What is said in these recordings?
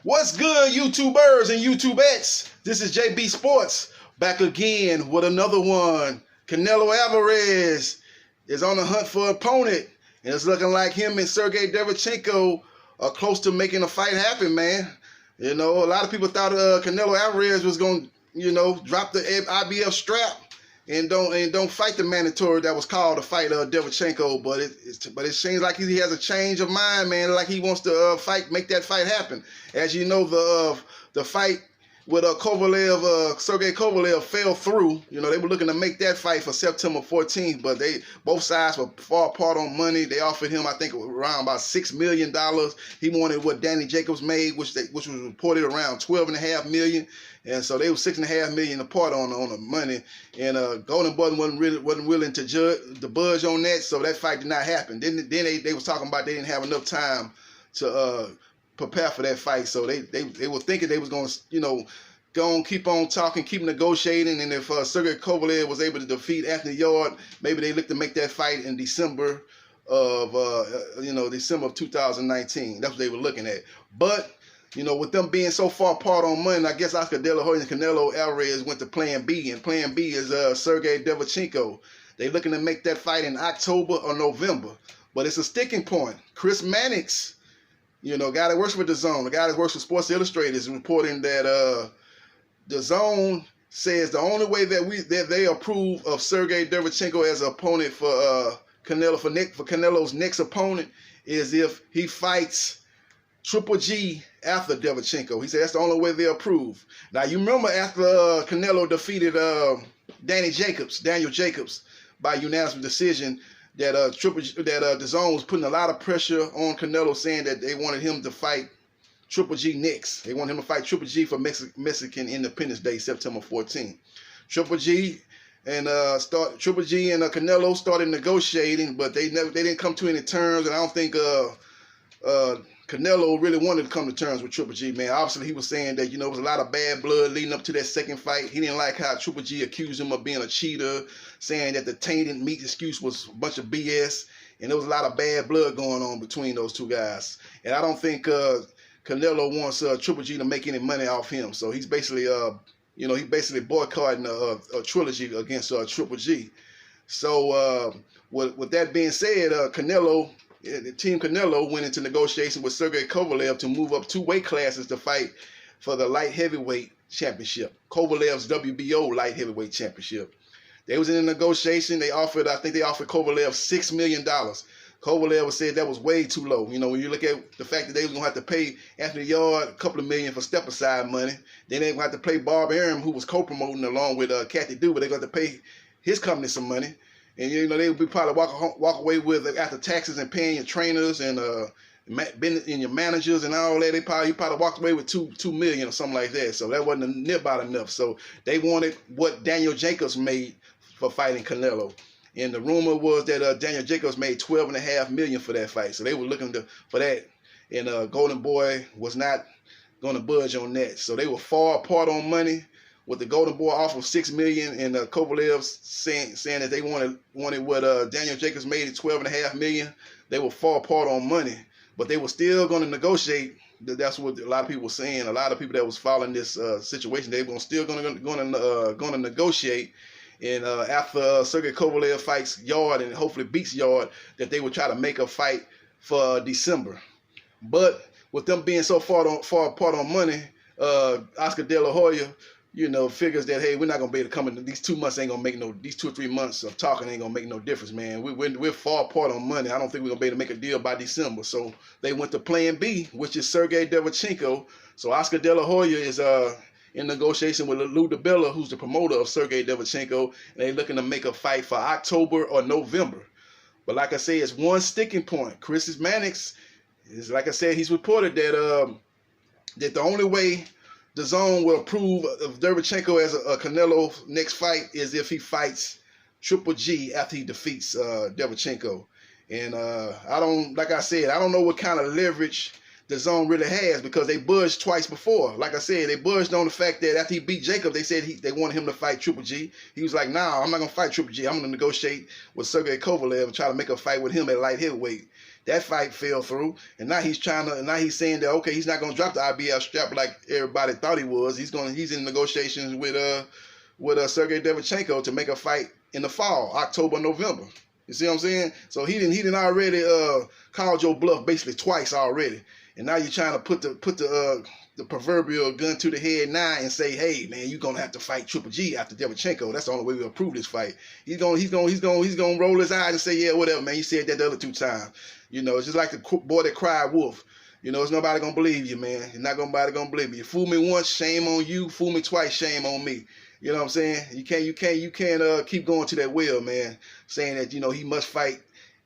What's good, YouTubers and YouTubettes? This is JB Sports back again with another one. Canelo Alvarez is on the hunt for an opponent, and it's looking like him and Sergiy Derevyanchenko are close to making a fight happen, man. You know, a lot of people thought Canelo Alvarez was going to, drop the IBF strap and don't fight the mandatory that was called to fight Derevyanchenko, but it seems like he has a change of mind, man. Like he wants to make that fight happen. As you know, the fight with Sergey Kovalev fell through. You know, they were looking to make that fight for September 14th, but both sides were far apart on money. They offered him, I think, around about $6 million. He wanted what Danny Jacobs made, which was reported around $12.5 million. And so they were $6.5 million apart on the money. And Golden Boy wasn't willing to budge on that, so that fight did not happen. Then they was talking about they didn't have enough time to prepare for that fight, so they were thinking they was going to go on, keep on talking, keep negotiating, and if Sergey Kovalev was able to defeat Anthony Yard, maybe they look to make that fight in December of December of 2019. That's what they were looking at. But with them being so far apart on money, I guess Oscar De La Hoya and Canelo Alvarez went to Plan B, and Plan B is Sergiy Derevyanchenko. They're looking to make that fight in October or November, but it's a sticking point. Chris Mannix, guy that works with DAZN, the guy that works with Sports Illustrated, is reporting that DAZN says the only way that they approve of Sergiy Derevyanchenko as an opponent for Canelo's next opponent is if he fights Triple G after Derevyanchenko. He said that's the only way they approve. Now you remember after Canelo defeated Daniel Jacobs by unanimous decision, that DAZN was putting a lot of pressure on Canelo, saying that they wanted him to fight Triple G next. They wanted him to fight Triple G for Mexican Independence Day, September 14th. Triple G and Canelo started negotiating, but they didn't come to any terms, and I don't think Canelo really wanted to come to terms with Triple G, man. Obviously, he was saying that, it was a lot of bad blood leading up to that second fight. He didn't like how Triple G accused him of being a cheater, saying that the tainted meat excuse was a bunch of BS, and there was a lot of bad blood going on between those two guys. And I don't think Canelo wants Triple G to make any money off him. So he's basically, boycotting a trilogy against Triple G. So with that being said, Team Canelo went into negotiation with Sergey Kovalev to move up 2 weight classes to fight for the light heavyweight championship, Kovalev's WBO light heavyweight championship. They was in a negotiation. I think they offered Kovalev $6 million. Kovalev said that was way too low. When you look at the fact that they was going to have to pay Anthony Yard a couple of million for step-aside money, then they were going to have to pay Bob Arum, who was co-promoting along with Kathy Dubé. They're going to pay his company some money. And, they would probably walk away with, after taxes and paying your trainers and your managers and all that, he probably walked away with $2 million or something like that. So that wasn't near about enough. So they wanted what Daniel Jacobs made for fighting Canelo. And the rumor was that Daniel Jacobs made $12.5 million for that fight. So they were looking for that. And Golden Boy was not going to budge on that. So they were far apart on money, with the Golden Boy offer of $6 million and Kovalev saying that they wanted what Daniel Jacobs made at $12.5 million. They were far apart on money, but they were still going to negotiate. That's what a lot of people were saying. A lot of people that was following this situation, they were still going to negotiate. And after Sergey Kovalev fights Yard and hopefully beats Yard, that they would try to make a fight for December. But with them being so far apart on money, Oscar De La Hoya, figures that, hey, we're not going to be able to come in. These 2 months ain't going to make these 2 or 3 months of talking ain't going to make no difference, man. We're far apart on money. I don't think we're going to be able to make a deal by December. So they went to Plan B, which is Sergiy Derevyanchenko. So Oscar De La Hoya is in negotiation with Lou DiBella, who's the promoter of Sergiy Derevyanchenko, and they're looking to make a fight for October or November. But like I say, it's one sticking point. Chris Mannix is, like I said, he's reported that the only way DAZN will approve of Derevyanchenko as a Canelo next fight is if he fights Triple G after he defeats Derevyanchenko. And I don't know what kind of leverage DAZN really has, because they budged twice before. Like I said, they budged on the fact that after he beat Jacob, they said they wanted him to fight Triple G. He was like, nah, I'm not going to fight Triple G. I'm going to negotiate with Sergey Kovalev and try to make a fight with him at light heavyweight. That fight fell through, and now he's saying that okay, he's not gonna drop the IBF strap like everybody thought he was. He's in negotiations with Sergiy Derevyanchenko to make a fight in the fall, October, November. You see what I'm saying? So he didn't already called your bluff basically twice already, and now you're trying to put the proverbial gun to the head now and say, hey man, you're gonna have to fight Triple G after Derevyanchenko. That's the only way we'll approve this fight. He's gonna roll his eyes and say, yeah, whatever, man. You said that the other 2 times. You know, it's just like the boy that cried wolf. You know, it's nobody gonna believe you, man. It's not nobody gonna believe you. You fool me once, shame on you. Fool me twice, shame on me. You know what I'm saying? You can't keep going to that well, man. Saying that, you know, he must fight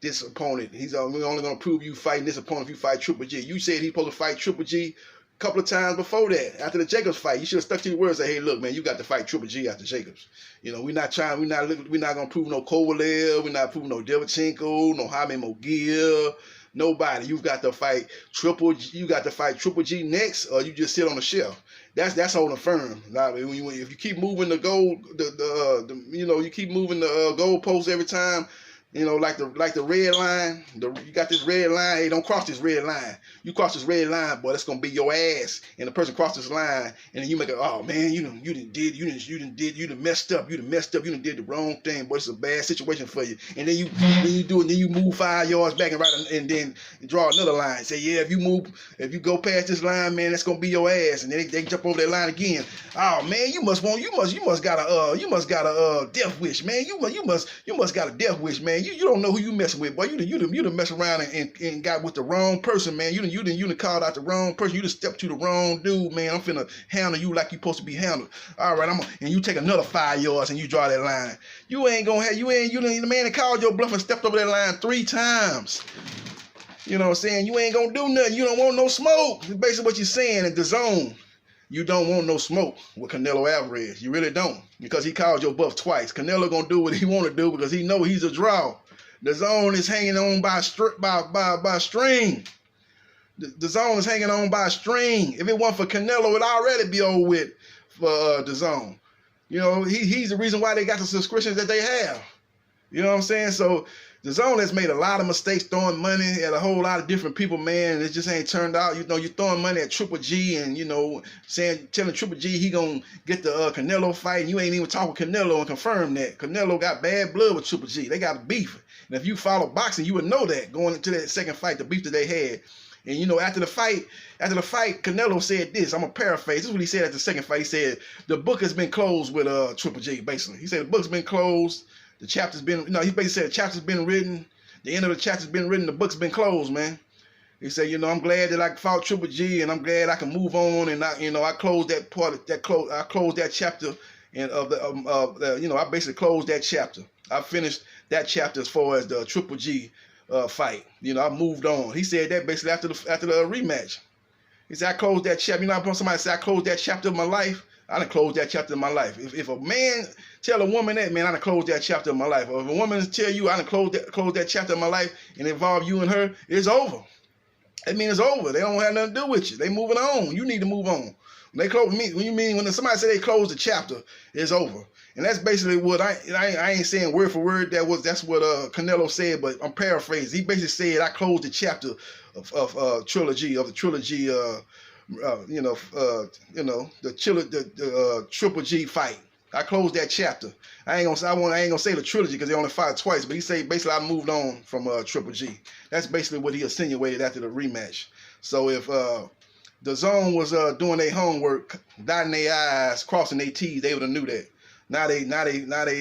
this opponent. We're only gonna prove you fighting this opponent if you fight Triple G. You said he's supposed to fight Triple G a couple of times before that. After the Jacobs fight, you should have stuck to your words and say, hey, look, man, you got to fight Triple G after Jacobs. You know, we're not gonna prove no Kovalev, we're not proving no Derevyanchenko, no Jaime Munguia. Nobody. You've got to fight Triple G. You got to fight Triple G next, or you just sit on the shelf. That's holding firm. Now, if you keep moving the you keep moving the goalpost every time. You know, like the red line. You got this red line. Hey, don't cross this red line. You cross this red line, boy, that's gonna be your ass. And the person crosses this line, and then you make it. Oh man, you done messed up. You done did the wrong thing. Boy, it's a bad situation for you. And then you move 5 yards back and then draw another line. Say, yeah, if you go past this line, man, that's gonna be your ass. And then they jump over that line again. Oh man, you must got a death wish, man. You must got a death wish, man. You don't know who you messing with, boy. You done mess around and got with the wrong person, man. You done called out the wrong person. You done stepped to the wrong dude, man. I'm finna handle you like you supposed to be handled. All right, and you take another 5 yards and you draw that line. You the man that called your bluff and stepped over that line 3 times. You know what I'm saying? You ain't gonna do nothing. You don't want no smoke. That's basically what you're saying in the zone. You don't want no smoke with Canelo Alvarez. You really don't, because he called your bluff twice. Canelo gonna do what he want to do because he know he's a draw. The zone is hanging on by string. The zone is hanging on by a string. If it weren't for Canelo, it'd already be over with for the zone. You know, he's the reason why they got the subscriptions that they have. You know what I'm saying? So the zone has made a lot of mistakes throwing money at a whole lot of different people, man, and it just ain't turned out. You know, you're throwing money at Triple G and, you know, telling Triple G he gonna get the Canelo fight, and you ain't even talk with Canelo and confirm that. Canelo got bad blood with Triple G. They got beef. And if you follow boxing, you would know that going into that second fight, the beef that they had. And, you know, after the fight, Canelo said this. I'm going to paraphrase. This is what he said at the second fight. He said, the book has been closed with Triple G, basically. He said the book's been closed. The chapter's been, he basically said the chapter's been written. The end of the chapter's been written. The book's been closed, man. He said, you know, I'm glad that I fought Triple G, and I'm glad I can move on. And I closed that part of that. I closed that chapter, and I basically closed that chapter. I finished that chapter as far as the Triple G fight. You know, I moved on. He said that basically after the rematch. He said, I closed that chapter. You know, somebody said I closed that chapter of my life. I done closed that chapter of my life. If a man tell a woman that, man, I done closed that chapter of my life. Or if a woman tell you I done closed that chapter of my life and involve you and her, it's over. That means it's over. They don't have nothing to do with you. They moving on. You need to move on. When somebody say they closed the chapter, it's over. And that's basically what I ain't saying word for word. That's what Canelo said, but I'm paraphrasing. He basically said I closed the chapter of the trilogy, the Triple G fight. I closed that chapter. I ain't gonna say the trilogy because they only fought twice, but he said basically I moved on from Triple G. That's basically what he insinuated after the rematch. So if the zone was doing their homework, dotting their I's, crossing their T's, they would have knew that. Now they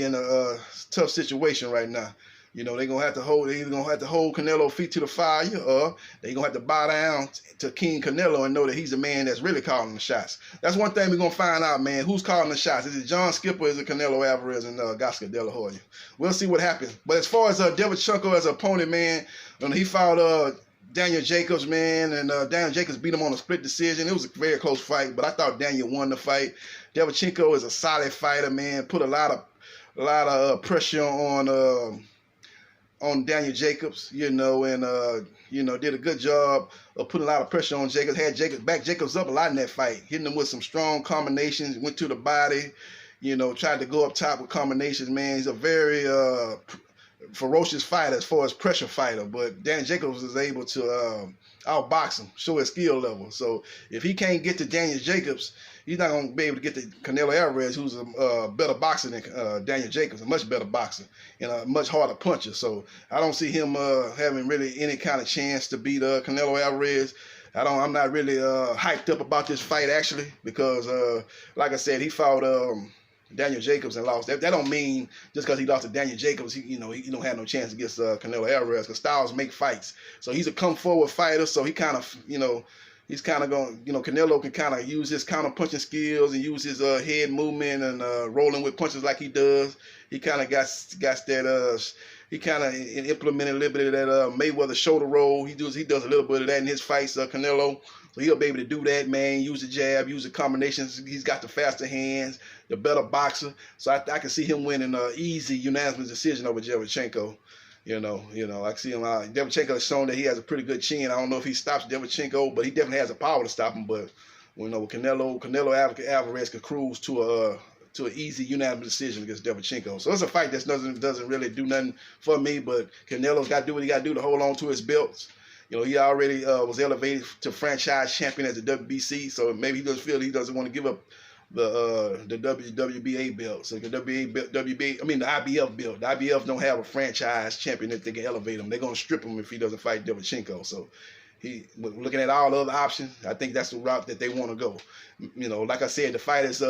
in a tough situation right now. You know, they're either gonna have to hold Canelo feet to the fire, or they're gonna have to bow down to King Canelo and know that he's the man that's really calling the shots. That's one thing we're gonna find out, man. Who's calling the shots? Is it John Skipper or is it Canelo Alvarez and Oscar De La Hoya? We'll see what happens. But as far as Derevyanchenko as an opponent, man, when he fought Daniel Jacobs, man, and Daniel Jacobs beat him on a split decision. It was a very close fight, but I thought Daniel won the fight. Derevyanchenko is a solid fighter, man. Put a lot of pressure on Daniel Jacobs, you know, and did a good job of putting a lot of pressure on Jacobs. Had Jacobs up a lot in that fight, hitting him with some strong combinations. Went to the body, you know, tried to go up top with combinations. Man, he's a very ferocious fighter as far as pressure fighter, but Daniel Jacobs is able to outbox him, show his skill level. So if he can't get to Daniel Jacobs, he's not going to be able to get to Canelo Alvarez, who's a better boxer than Daniel Jacobs, a much better boxer and a much harder puncher. So I don't see him having really any kind of chance to beat Canelo Alvarez. I'm not really hyped up about this fight actually, because like I said, he fought Daniel Jacobs and lost. That don't mean just because he lost to Daniel Jacobs, he don't have no chance against Canelo Alvarez, because styles make fights. So he's a come forward fighter. So he kind of, he's kind of going, Canelo can kind of use his counter punching skills and use his head movement and rolling with punches like he does. He kind of got that. He kind of implemented a little bit of that Mayweather shoulder roll. He does a little bit of that in his fights, Canelo. So he'll be able to do that, man. Use the jab, use the combinations. He's got the faster hands, the better boxer. So I can see him winning an easy unanimous decision over Derevyanchenko. I can see him. Derevyanchenko has shown that he has a pretty good chin. I don't know if he stops Derevyanchenko, but he definitely has the power to stop him. But Canelo Alvarez could cruise to an easy unanimous decision against Derevyanchenko. So it's a fight that doesn't really do nothing for me. But Canelo's got to do what he got to do to hold on to his belts. He already was elevated to franchise champion at the WBC, so maybe he doesn't feel he doesn't want to give up the WBA belt. So the IBF belt. The IBF don't have a franchise champion that they can elevate him. They're gonna strip him if he doesn't fight Derevyanchenko. So looking at all the other options, I think that's the route that they want to go. Like I said, the fight is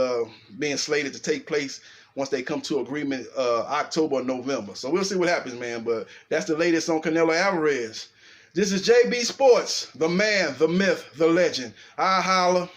being slated to take place once they come to agreement October or November. So we'll see what happens, man. But that's the latest on Canelo Alvarez. This is JB Sports, the man, the myth, the legend. I holla.